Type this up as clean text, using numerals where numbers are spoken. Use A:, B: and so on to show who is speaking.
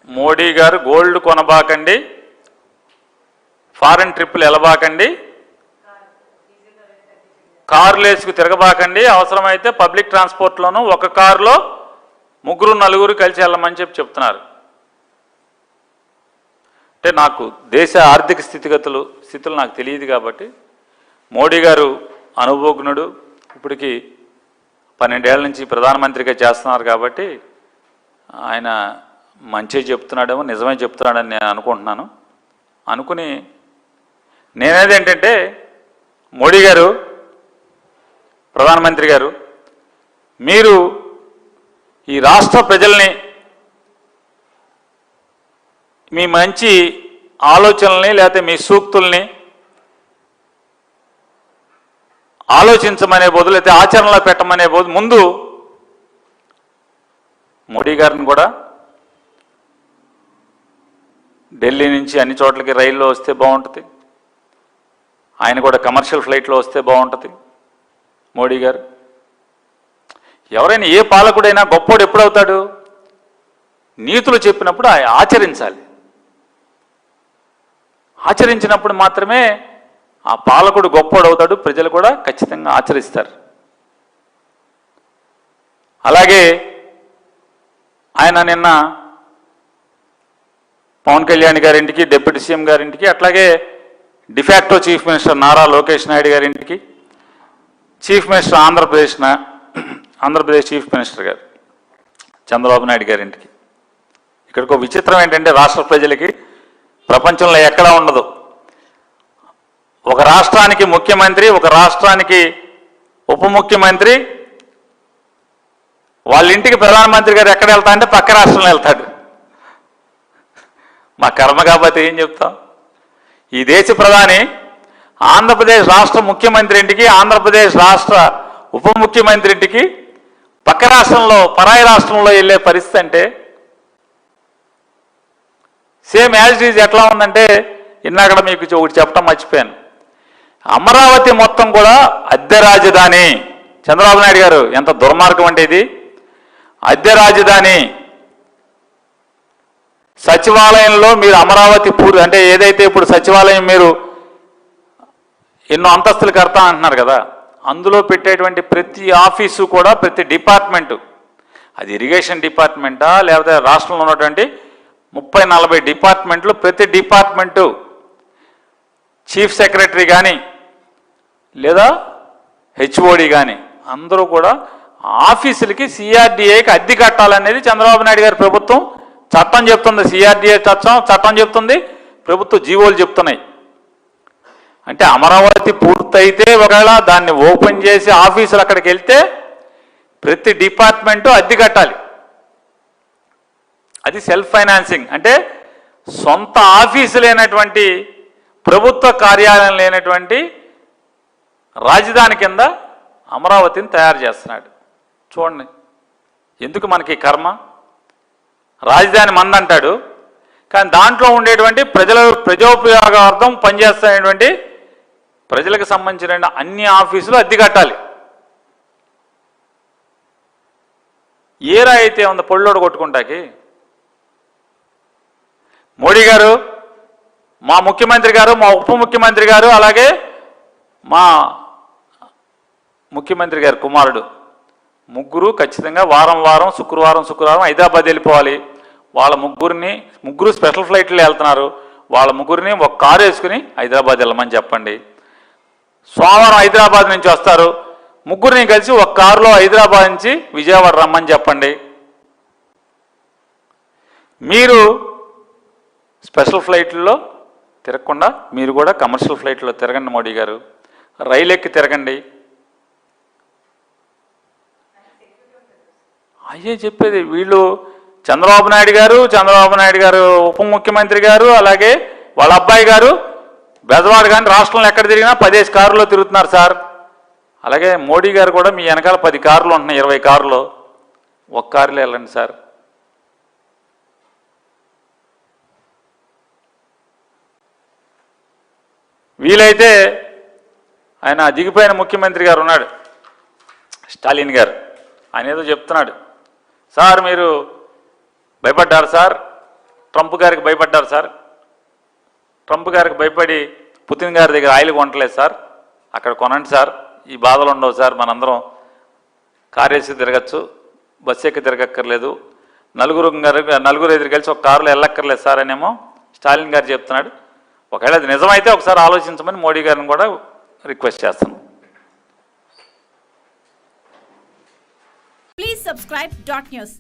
A: మోడీ గారు gold కొనబాకండి, foreign ట్రిప్పులు వెళ్ళబాకండి, కార్లు వేసుకు తిరగబాకండి, అవసరమైతే పబ్లిక్ ట్రాన్స్పోర్ట్లోనూ ఒక కారులో 3-4 కలిసి వెళ్ళమని చెప్తున్నారు. అంటే నాకు దేశ ఆర్థిక స్థితులు నాకు తెలియదు కాబట్టి మోడీ గారు అనుభవజ్ఞుడు, ఇప్పటికి 12 ఏళ్ల నుంచి ప్రధానమంత్రిగా చేస్తున్నారు కాబట్టి ఆయన మంచి చెప్తున్నాడేమో, నిజమే చెప్తున్నాడని నేను అనుకుంటున్నాను. అనుకుని నేనేదేంటంటే మోడీ గారు, ప్రధానమంత్రి గారు, మీరు ఈ రాష్ట్ర ప్రజల్ని మీ మంచి ఆలోచనల్ని లేకపోతే మీ సూక్తుల్ని ఆలోచించమనే బదులు అయితే ఆచరణలో పెట్టమనే ముందు మోడీ గారిని కూడా ఢిల్లీ నుంచి అన్ని చోట్లకి రైల్లో వస్తే బాగుంటుంది, ఆయన కూడా కమర్షియల్ ఫ్లైట్లో వస్తే బాగుంటుంది. మోడీ గారు ఎవరైనా ఏ పాలకుడైనా గొప్పోడు ఎప్పుడవుతాడు? నీతులు చెప్పినప్పుడు ఆచరించాలి. ఆచరించినప్పుడు మాత్రమే ఆ పాలకుడు గొప్పోడు అవుతాడు, ప్రజలు కూడా ఖచ్చితంగా ఆచరిస్తారు. అలాగే ఆయన నిన్న పవన్ కళ్యాణ్ గారింటికి, డిప్యూటీ సీఎం గారింటికి, అట్లాగే de facto chief minister Nara Lokesh Naidu గారింటికి, chief minister Andhra Pradesh chief minister గారు చంద్రబాబు నాయుడు గారింటికి. ఇక్కడికి ఒక విచిత్రం ఏంటంటే రాష్ట్ర ప్రజలకి ప్రపంచంలో ఎక్కడా ఉండదు. ఒక రాష్ట్రానికి ముఖ్యమంత్రి, ఒక రాష్ట్రానికి ఉప ముఖ్యమంత్రి, వాళ్ళ ఇంటికి ప్రధానమంత్రి గారు ఎక్కడ వెళ్తా అంటే పక్క రాష్ట్రంలో వెళ్తాడు. మా కర్మ కాబట్టి ఏం చెప్తాం? ఈ దేశ ప్రధాని ఆంధ్రప్రదేశ్ రాష్ట్ర ముఖ్యమంత్రి ఇంటికి, ఆంధ్రప్రదేశ్ రాష్ట్ర ఉప ముఖ్యమంత్రి ఇంటికి పక్క రాష్ట్రంలో, పరాయి రాష్ట్రంలో వెళ్ళే పరిస్థితి అంటే సేమ్ యాజ్ ఇట్ ఈజ్. ఎట్లా ఉందంటే ఇందాక మీకు ఒకటి చెప్పడం మర్చిపోయాను. అమరావతి మొత్తం కూడా అద్దె రాజధాని. చంద్రబాబు నాయుడు గారు ఎంత దుర్మార్గం అంటే ఇది. అద్దె రాజధాని. సచివాలయంలో మీరు అమరావతి అంటే ఏదైతే ఇప్పుడు సచివాలయం మీరు ఎన్నో అంతస్తులు కడతా అంటున్నారు కదా, అందులో పెట్టేటువంటి ప్రతి ఆఫీసు కూడా, ప్రతి డిపార్ట్మెంటు, అది ఇరిగేషన్ డిపార్ట్మెంటా లేకపోతే రాష్ట్రంలో ఉన్నటువంటి 30-40 డిపార్ట్మెంట్లు, ప్రతి డిపార్ట్మెంటు చీఫ్ సెక్రటరీ కానీ లేదా హెచ్ఓడి కానీ అందరూ కూడా ఆఫీసులకి సిఆర్డిఏకి అద్దె కట్టాలనేది చంద్రబాబు నాయుడు గారి ప్రభుత్వం చట్టం చెప్తుంది. సిఆర్డిఏ చట్టం చెప్తుంది, ప్రభుత్వ జీవోలు చెప్తున్నాయి. అంటే అమరావతి పూర్తయితే ఒకవేళ దాన్ని ఓపెన్ చేసి ఆఫీసులు అక్కడికి వెళ్తే ప్రతి డిపార్ట్మెంటు అద్దె కట్టాలి. అది సెల్ఫ్ ఫైనాన్సింగ్. అంటే సొంత ఆఫీసు లేనటువంటి, ప్రభుత్వ కార్యాలయం లేనటువంటి రాజధాని కింద అమరావతిని తయారు చేస్తున్నాడు. చూడండి ఎందుకు మనకి కర్మ. రాజధాని మందంటాడు, కానీ దాంట్లో ఉండేటువంటి ప్రజోపయోగార్థం పనిచేస్తున్నటువంటి ప్రజలకు సంబంధించిన అన్ని ఆఫీసులు అద్దె కట్టాలి. ఏరా అయితే ఉంది పొళ్ళోడు కొట్టుకుంటాకి. మోడీ గారు, మా ముఖ్యమంత్రి గారు, మా ఉప ముఖ్యమంత్రి గారు, అలాగే మా ముఖ్యమంత్రి గారి కుమారుడు ముగ్గురు ఖచ్చితంగా వారం శుక్రవారం హైదరాబాద్ వెళ్ళిపోవాలి. వాళ్ళ ముగ్గురు స్పెషల్ ఫ్లైట్లో వెళ్తున్నారు. వాళ్ళ ముగ్గురిని ఒక కారు వేసుకుని హైదరాబాద్ వెళ్ళమని చెప్పండి. సోమవారం హైదరాబాద్ నుంచి వస్తారు, ముగ్గురిని కలిసి ఒక కారులో హైదరాబాద్ నుంచి విజయవాడ రమ్మని చెప్పండి. మీరు స్పెషల్ ఫ్లైట్లో తిరగకుండా మీరు కూడా కమర్షియల్ ఫ్లైట్లో తిరగండి. మోడీ గారు రైలు ఎక్కి తిరగండి. అయ్యే చెప్పేది. వీళ్ళు చంద్రబాబు నాయుడు గారు ఉప ముఖ్యమంత్రి గారు, అలాగే వాళ్ళ అబ్బాయి గారు బెజవాడ కానీ రాష్ట్రంలో ఎక్కడ తిరిగినా 10 కారులో తిరుగుతున్నారు సార్. అలాగే మోడీ గారు కూడా మీ వెనకాల 10 కార్లు ఉంటున్నాయి, 20 కార్లు, ఒక కారులో వెళ్ళండి సార్. వీలైతే ఆయన దిగిపోయిన ముఖ్యమంత్రి గారు ఉన్నాడు, స్టాలిన్ గారు, ఆయన ఏదో చెప్తున్నాడు, సార్ మీరు భయపడ్డారు సార్, ట్రంప్ గారికి భయపడ్డారు సార్. ట్రంప్ గారికి భయపడి పుతిన్ గారి దగ్గర ఆయిల్ కొనట్లేదు సార్. అక్కడ కొనండి సార్, ఈ బాధలు ఉండవు సార్, మనందరం కారేసి తిరగచ్చు, బస్సు ఎక్కి తిరగక్కర్లేదు, నలుగురు ఎదురు కలిసి ఒక కారులో వెళ్ళక్కర్లేదు సార్ అనేమో స్టాలిన్ గారు చెప్తున్నాడు. ఒకవేళ అది నిజమైతే ఒకసారి ఆలోచించమని మోడీ గారిని కూడా రిక్వెస్ట్ చేస్తాను.
B: Please subscribe .news.